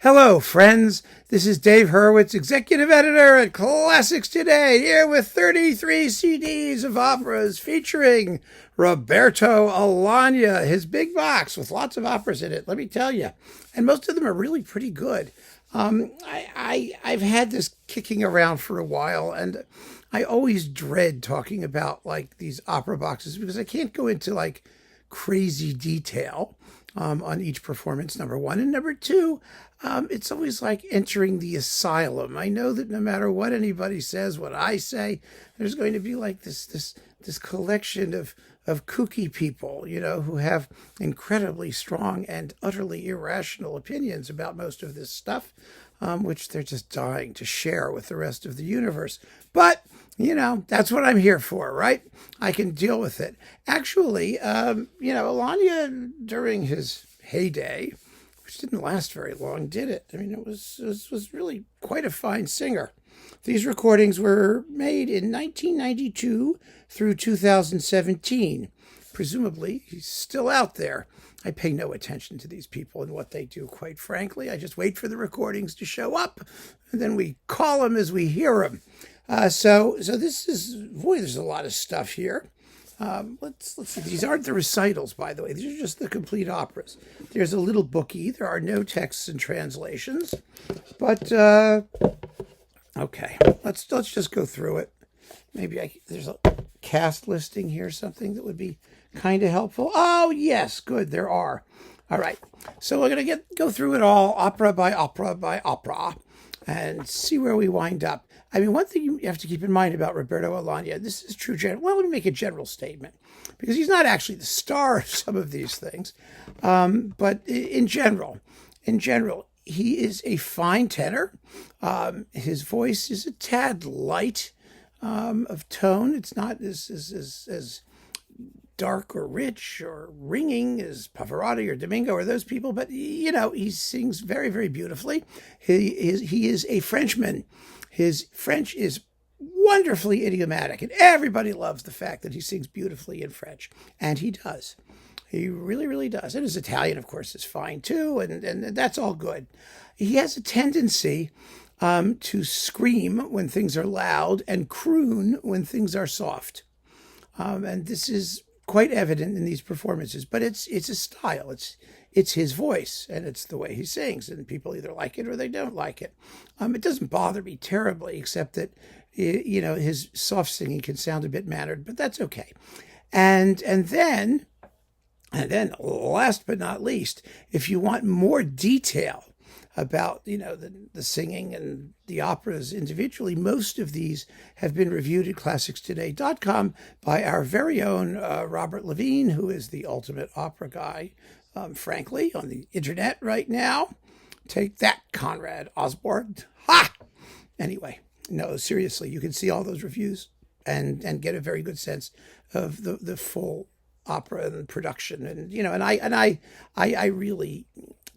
Hello, friends. This is Dave Hurwitz, executive editor at Classics Today, here with 33 CDs of operas featuring Roberto Alagna, his big box with lots of operas in it, let me tell you. And most of them are really pretty good. I've had this kicking around for a while, and I always dread talking about like these opera boxes because I can't go into like crazy detail on each performance, number one. And number two, it's always like entering the asylum. I know that no matter what anybody says, what I say, there's going to be like this collection of kooky people, you know, who have incredibly strong and utterly irrational opinions about most of this stuff, which they're just dying to share with the rest of the universe. But you know, that's what I'm here for, right? I can deal with it. Actually, Alagna, during his heyday, which didn't last very long, did it? I mean, it was really quite a fine singer. These recordings were made in 1992 through 2017. Presumably, he's still out there. I pay no attention to these people and what they do, quite frankly. I just wait for the recordings to show up, and then we call them as we hear them. So this is, boy, there's a lot of stuff here. Let's see. These aren't the recitals, by the way. These are just the complete operas. There's a little bookie. There are no texts and translations. But, okay, let's just go through it. Maybe there's a cast listing here, something that would be kind of helpful. Oh, yes, good, there are. All right, so we're going to go through it all, opera by opera by opera, and see where we wind up. I mean, one thing you have to keep in mind about Roberto Alagna, this is true. Well, let me make a general statement, because he's not actually the star of some of these things. But in general, he is a fine tenor. His voice is a tad light of tone. It's not as dark or rich or ringing as Pavarotti or Domingo or those people, but you know, he sings very, very beautifully. He is a Frenchman. His French is wonderfully idiomatic, and everybody loves the fact that he sings beautifully in French, and he does. He really, really does. And his Italian, of course, is fine too, and that's all good. He has a tendency to scream when things are loud and croon when things are soft, and this is quite evident in these performances. But it's a style. It's his voice, and it's the way he sings, and people either like it or they don't like it. It doesn't bother me terribly, except that, you know, his soft singing can sound a bit mannered, but that's okay. And then, last but not least, if you want more detail about, you know, the singing and the operas individually, most of these have been reviewed at ClassicsToday.com by our very own Robert Levine, who is the ultimate opera guy, frankly, on the internet right now. Take that, Conrad Osborne. Ha! Anyway, no, seriously, you can see all those reviews and get a very good sense of the full opera and production. And, you know, and I really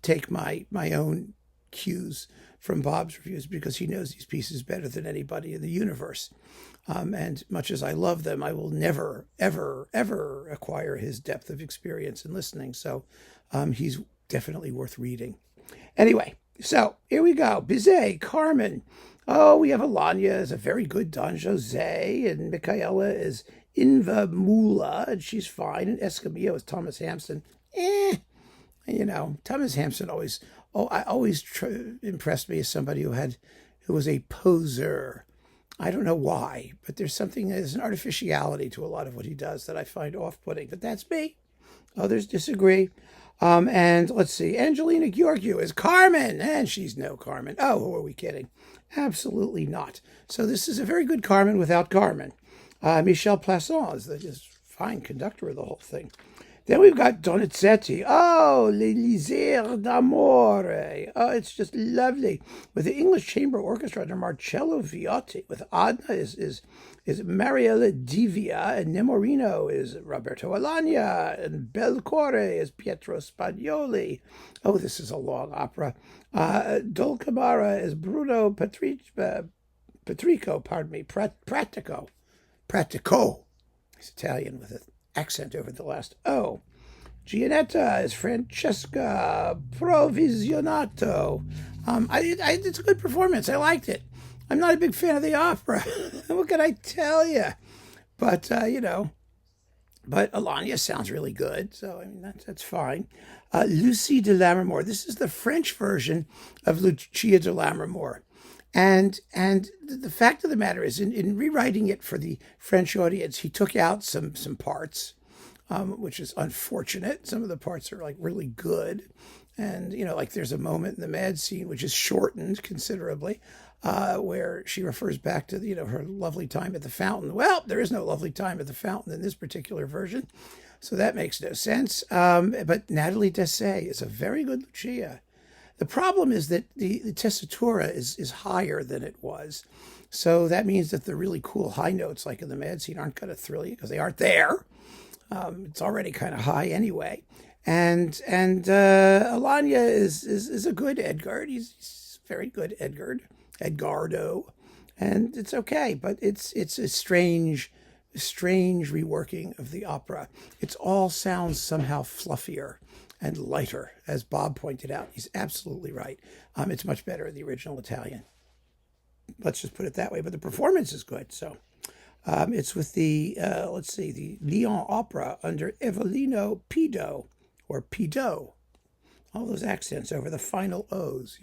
take my own cues from Bob's reviews because he knows these pieces better than anybody in the universe. And much as I love them, I will never, ever, ever acquire his depth of experience in listening. So he's definitely worth reading. Anyway, so here we go. Bizet, Carmen. Oh, we have Alagna as a very good Don Jose, and Michaela is Inva Mula, and she's fine, and Escamillo is Thomas Hampson. You know, Thomas Hampson always impressed me as somebody who was a poser. I don't know why, but there's an artificiality to a lot of what he does that I find off-putting. But that's me. Others disagree. And let's see, Angelina Gheorghiu is Carmen, and she's no Carmen. Oh, who are we kidding? Absolutely not. So this is a very good Carmen without Carmen. Michel Plasson is the fine conductor of the whole thing. Then we've got Donizetti. Oh, l'Elisir d'Amore. Oh, it's just lovely. With the English Chamber Orchestra under Marcello Viotti. With Adna is Mariella Divia, and Nemorino is Roberto Alagna, and Belcore is Pietro Spagnoli. Oh, this is a long opera. Dulcamara is Bruno Pratico, Pratico. He's Italian with an accent over the last O. Gianetta is Francesca Provvisionato. It's a good performance. I liked it. I'm not a big fan of the opera. What can I tell you? But, but Alagna sounds really good. So, I mean, that's fine. Lucie de Lammermoor. This is the French version of Lucia de Lammermoor. And the fact of the matter is, in rewriting it for the French audience, he took out some parts, which is unfortunate. Some of the parts are like really good. And, like there's a moment in the mad scene, which is shortened considerably, where she refers back to, her lovely time at the fountain. Well, there is no lovely time at the fountain in this particular version. So that makes no sense. But Nathalie Dessay is a very good Lucia. The problem is that the tessitura is higher than it was. So that means that the really cool high notes, like in the mad scene, aren't going to thrill you because they aren't there. It's already kind of high anyway. And Alagna is a good Edgard. He's very good Edgardo. And it's okay, but it's a strange reworking of the opera. It all sounds somehow fluffier and lighter, as Bob pointed out. He's absolutely right. It's much better in the original Italian. Let's just put it that way. But the performance is good. So it's with the, the Lyon Opera under Evelino Pido, or Pido. All those accents over the final O's,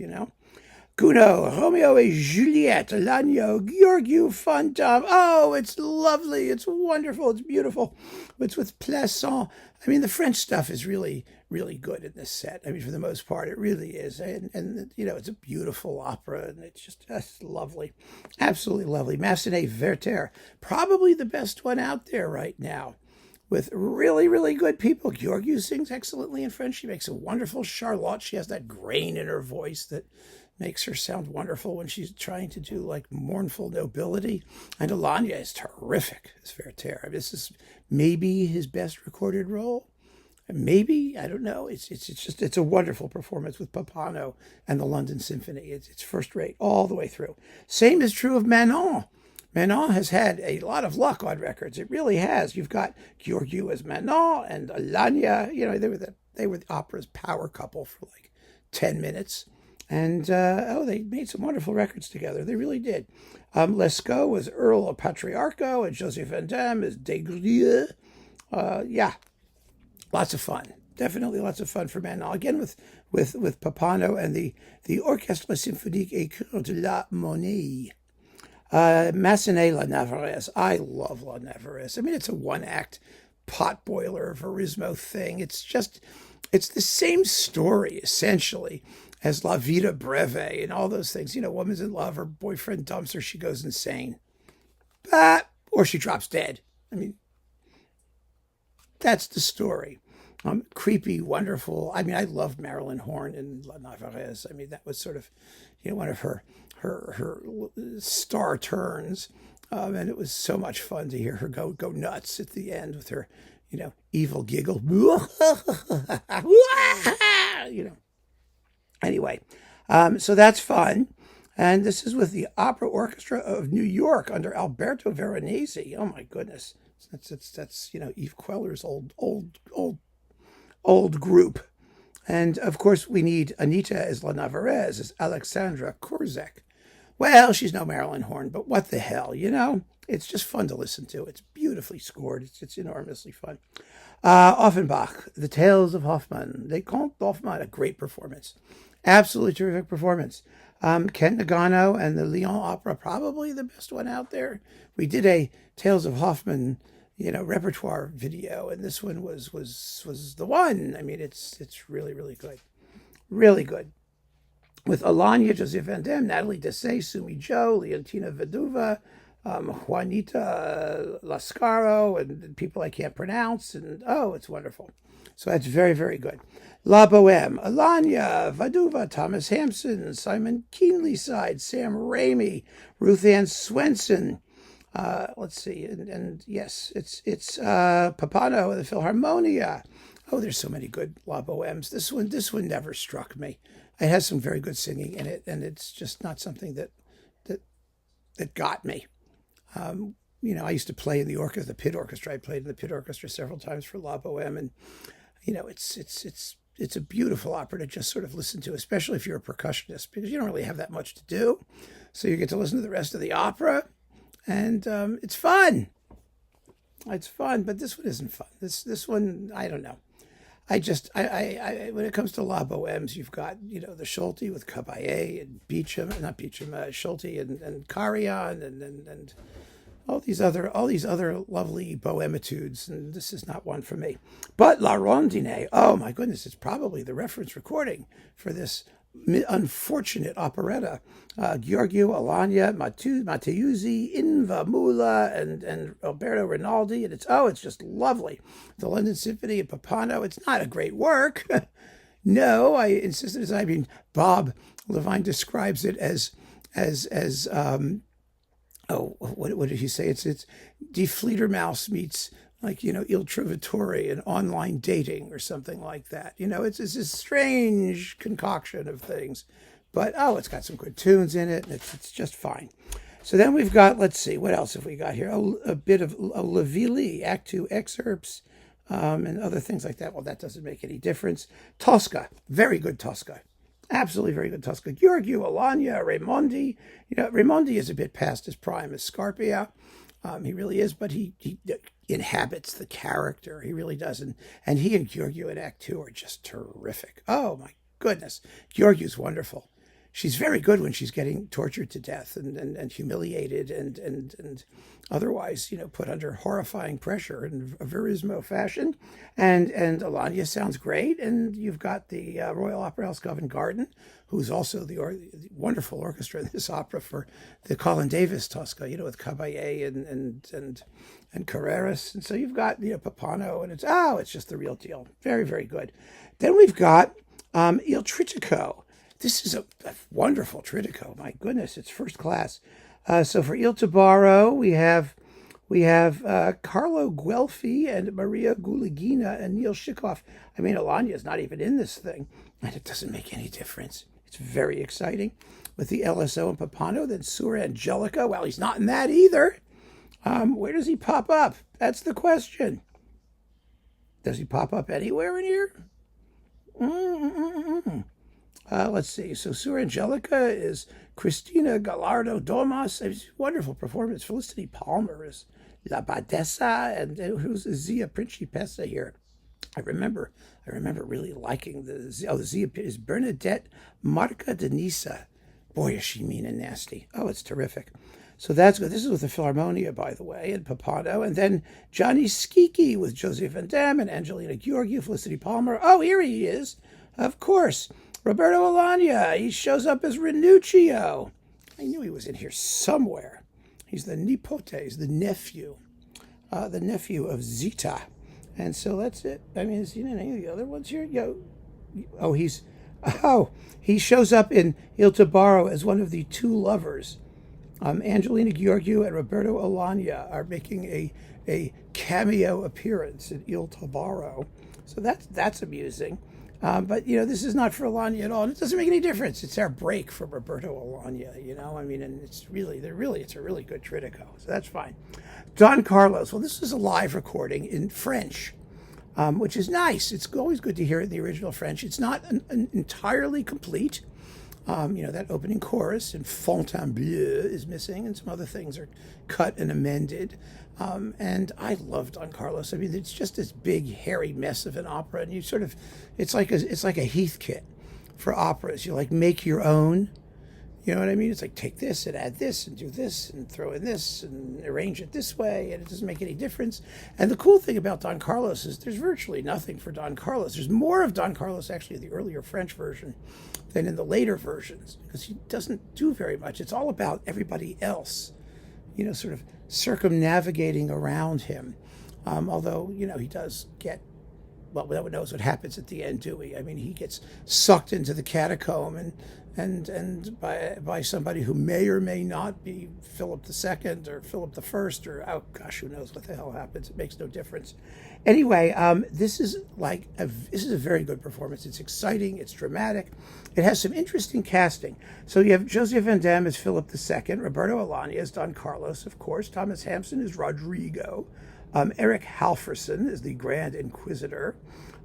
Gounod, Romeo et Juliet, Alagna and Gheorghiu, Fantôme. Oh, it's lovely. It's wonderful. It's beautiful. It's with Plassans. I mean, the French stuff is really, really good in this set. I mean, for the most part, it really is. And it's a beautiful opera, and it's just lovely. Absolutely lovely. Massenet, Werther, probably the best one out there right now, with really, really good people. Gheorghiu sings excellently in French. She makes a wonderful Charlotte. She has that grain in her voice that makes her sound wonderful when she's trying to do like mournful nobility. And Alagna is terrific as Werther. I mean, this is maybe his best recorded role. Maybe, I don't know. It's a wonderful performance with Papano and the London Symphony. It's first rate all the way through. Same is true of Manon. Manon has had a lot of luck on records. It really has. You've got Gheorghiu as Manon and Alagna. They were the opera's power couple for like 10 minutes. And, they made some wonderful records together. They really did. Lescaut was Earl of Patriarcho, and Joseph Van Damme is Desgrieux. Lots of fun. Definitely lots of fun for Manon. Again, with Papano and the Orchestre Symphonique et Chœur de la Monnaie. Massenet, La Navarrese. I love La Navarrese. I mean, it's a one-act potboiler Verismo thing. It's the same story, essentially, as La Vita Breve and all those things. Woman's in love, her boyfriend dumps her, she goes insane. Or she drops dead. I mean, that's the story. Creepy, wonderful. I mean, I loved Marilyn Horne in La Navarrese. I mean, that was sort of, one of her star turns. And it was so much fun to hear her go nuts at the end with her, evil giggle. Anyway, so that's fun. And this is with the Opera Orchestra of New York under Alberto Veronese. Oh my goodness. That's Eve Queller's old group. And of course we need Anita as La Navarrese, as Alexandra Korzek. Well, she's no Marilyn Horne, but what the hell, It's just fun to listen to. It's beautifully scored. It's enormously fun. Offenbach, The Tales of Hoffmann. Les Contes d'Hoffmann, a great performance. Absolutely terrific performance. Kent Nagano and the Lyon Opera, probably the best one out there. We did a Tales of Hoffmann, repertoire video, and this one was the one. I mean, it's really, really good. Really good. With Alagna, Joseph Van Damme, Nathalie Dessay, Sumi Jo, Leontina Veduva, Juanita Lascaro, and people I can't pronounce, and it's wonderful. So that's very, very good. La Boheme, Alagna, Vaduva, Thomas Hampson, Simon Keenlyside, Sam Raimi, Ruth Ann Swenson. Let's see, and yes, it's Papano and the Philharmonia. Oh, there's so many good La Bohemes. This one never struck me. It has some very good singing in it, and it's just not something that got me. I used to play in the pit orchestra. I played in the pit orchestra several times for La Boheme, and it's a beautiful opera to just sort of listen to, especially if you're a percussionist, because you don't really have that much to do. So you get to listen to the rest of the opera, and it's fun. It's fun, but this one isn't fun. This one, I don't know. I when it comes to La Bohemes, you've got, the Schulte with Caballé and Beecham, not Beecham, Schulte and Carillon and all these other lovely bohemitudes, and this is not one for me. But La Rondine, oh my goodness, it's probably the reference recording for this unfortunate operetta. Gheorghiu, Alagna, Matteusi, Inva Mula, and Roberto Rinaldi, and it's just lovely. The London Symphony and Papano. It's not a great work. No, I insisted. Bob Levine describes it as what did he say? It's Die Fledermaus meets, Il Trovatore and online dating or something like that. It's a strange concoction of things, but it's got some good tunes in it, and it's just fine. So then we've got, let's see, what else have we got here? A bit of Le Villi, Act 2 excerpts, and other things like that. Well, that doesn't make any difference. Tosca, very good Tosca. Absolutely very good Tosca. Gheorghiu, Alagna, Raimondi. Raimondi is a bit past his prime as Scarpia. He really is, but he inhabits the character. He really does. And he and Gheorghiu in Act 2 are just terrific. Oh, my goodness. Gheorghiu's wonderful. She's very good when she's getting tortured to death and humiliated and otherwise, put under horrifying pressure in a verismo fashion. And Alagna sounds great. And you've got the Royal Opera House Covent Garden, who's also the wonderful orchestra in this opera for the Colin Davis Tosca, with Caballé and Carreras. And so you've got, Papano, and it's just the real deal. Very, very good. Then we've got Il Trittico. This is a wonderful trittico. My goodness, it's first class. So for Il Tabarro, we have Carlo Guelfi and Maria Guligina and Neil Shikoff. Alagna is not even in this thing, and it doesn't make any difference. It's very exciting. With the LSO and Papano, then Suor Angelica. Well, he's not in that either. Where does he pop up? That's the question. Does he pop up anywhere in here? Let's see. So Suor Angelica is Cristina Gallardo Domas. It's a wonderful performance. Felicity Palmer is La Badessa, and who's the Zia Principessa here? I remember really liking the Zia is Bernadette Marca de Nisa. Boy, is she mean and nasty. Oh, it's terrific. So that's good. This is with the Philharmonia, by the way, and Papano. And then Johnny Skiki with Joseph Van Dam and Angelina Gheorghiu, Felicity Palmer. Oh, here he is. Of course. Roberto Alagna. He shows up as Ranuccio. I knew he was in here somewhere. He's the nipote, he's the nephew of Zita. And so that's it. Is he in any of the other ones here? He shows up in Il Tabarro as one of the two lovers. Angelina Gheorghiu and Roberto Alagna are making a cameo appearance in Il Tabarro. So that's amusing. But this is not for Alagna at all, and it doesn't make any difference. It's our break from Roberto Alagna, and it's a really good trittico, so that's fine. Don Carlos. Well, this is a live recording in French, which is nice. It's always good to hear it in the original French. It's not entirely complete. That opening chorus in Fontainebleau is missing, and some other things are cut and amended. And I love Don Carlos. It's just this big, hairy mess of an opera, and it's like a Heathkit for operas. You make your own. You know what I mean? It's like take this and add this and do this and throw in this and arrange it this way, and it doesn't make any difference. And the cool thing about Don Carlos is there's virtually nothing for Don Carlos. There's more of Don Carlos actually in the earlier French version than in the later versions, because he doesn't do very much. It's all about everybody else, sort of circumnavigating around him. Although, he does get, well, no one knows what happens at the end, do we? He gets sucked into the catacomb and by somebody who may or may not be Philip II or Philip I, or oh gosh, who knows what the hell happens? It makes no difference. Anyway, this is a very good performance. It's exciting. It's dramatic. It has some interesting casting. So you have Joseph Van Dam as Philip II, Roberto Alagna as Don Carlos, of course. Thomas Hampson as Rodrigo. Eric Halverson is the Grand Inquisitor.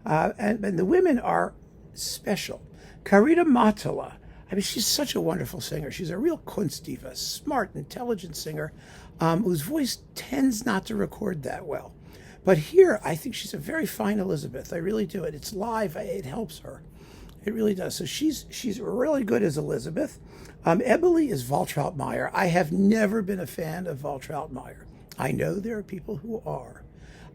And the women are special. Carita Matala, I mean, she's such a wonderful singer. She's a real Kunstdiva, smart, intelligent singer, whose voice tends not to record that well. But here, I think she's a very fine Elizabeth. I really do. It's live. It helps her. It really does. So she's really good as Elizabeth. Eboli is Waltraud-Meyer. I have never been a fan of Waltraud-Meyer. I know there are people who are.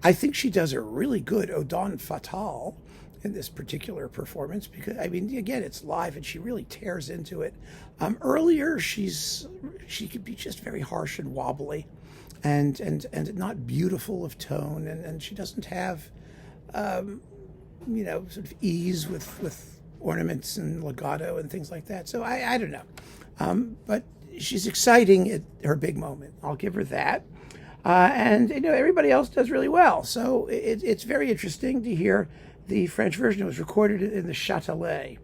I think she does a really good Odon Fatale in this particular performance because, I mean, again, it's live and she really tears into it. Earlier, she could be just very harsh and wobbly and not beautiful of tone, and she doesn't have, sort of ease with ornaments and legato and things like that. So I don't know. But she's exciting at her big moment. I'll give her that. And everybody else does really well. So it's very interesting to hear the French version. It was recorded in the Châtelet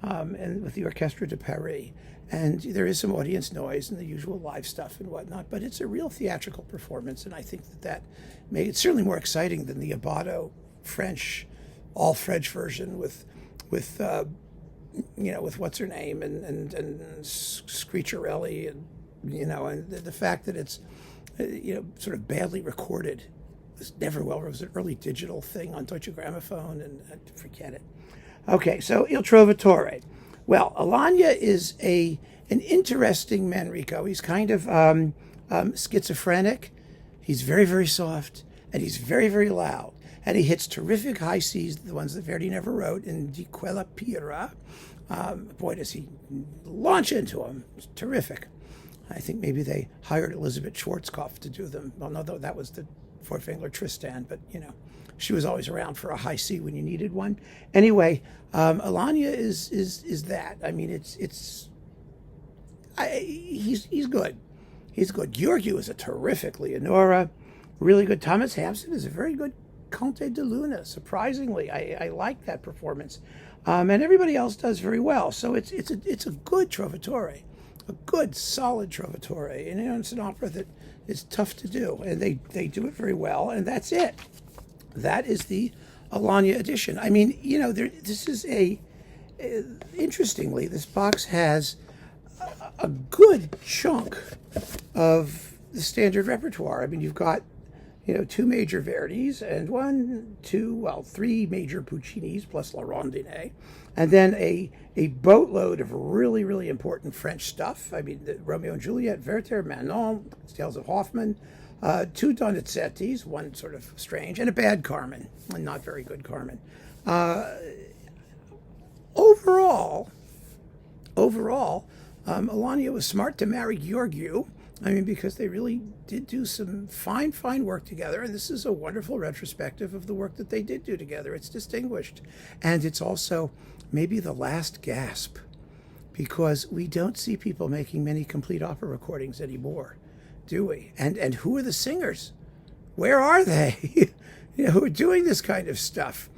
and with the Orchestre de Paris. And there is some audience noise and the usual live stuff and whatnot, but it's a real theatrical performance, and I think that made it certainly more exciting than the Abbado French, all French version with what's her name and Scricciarelli and and the fact that it's sort of badly recorded. It was never well. It was an early digital thing on Deutsche Grammophon, and forget it. Okay, so Il Trovatore. Well, Alagna is an interesting Manrico. He's kind of schizophrenic. He's very, very soft, and he's very, very loud. And he hits terrific high Cs, the ones that Verdi never wrote, in Di Quella Pira. Boy, does he launch into them. It's terrific. I think maybe they hired Elizabeth Schwarzkopf to do them. Well, no, that was the Furtwängler Tristan, but, she was always around for a high C when you needed one. Anyway, Alagna is that. I mean, he's good. He's good. Gheorghiu is a terrific Leonora, really good. Thomas Hampson is a very good Conte de Luna. Surprisingly, I like that performance, and everybody else does very well. So it's a good Trovatore, a good solid Trovatore, and it's an opera that is tough to do, and they do it very well, and that's it. That is the Alagna edition. I mean, this is interestingly, this box has a good chunk of the standard repertoire. I mean, you've got, 2 major Verdis and 3 major Puccinis plus La Rondine, and then a boatload of really, really important French stuff. I mean, Romeo and Juliet, Werther, Manon, Tales of Hoffmann, 2 Donizettis, one sort of strange, and a bad Carmen, a not very good Carmen. Overall, Alagna was smart to marry Gheorghiu. I mean, because they really did do some fine work together, and this is a wonderful retrospective of the work that they did do together. It's distinguished, and it's also maybe the last gasp, because we don't see people making many complete opera recordings anymore, do we? And who are the singers? Where are they? Who are doing this kind of stuff?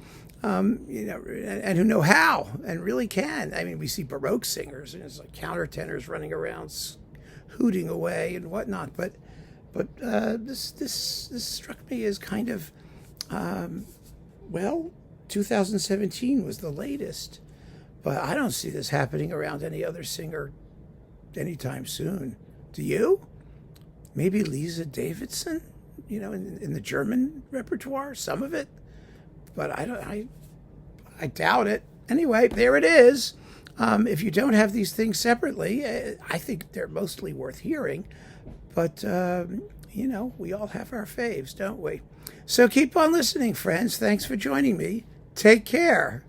And who know how and really can. I mean, we see Baroque singers, and it's like countertenors running around hooting away and whatnot. But this struck me as kind of 2017 was the latest, but I don't see this happening around any other singer anytime soon. Do you? Maybe Lisa Davidson, in the German repertoire, some of it, but I doubt it. Anyway, there it is. If you don't have these things separately, I think they're mostly worth hearing, but we all have our faves, don't we? So keep on listening, friends. Thanks for joining me. Take care.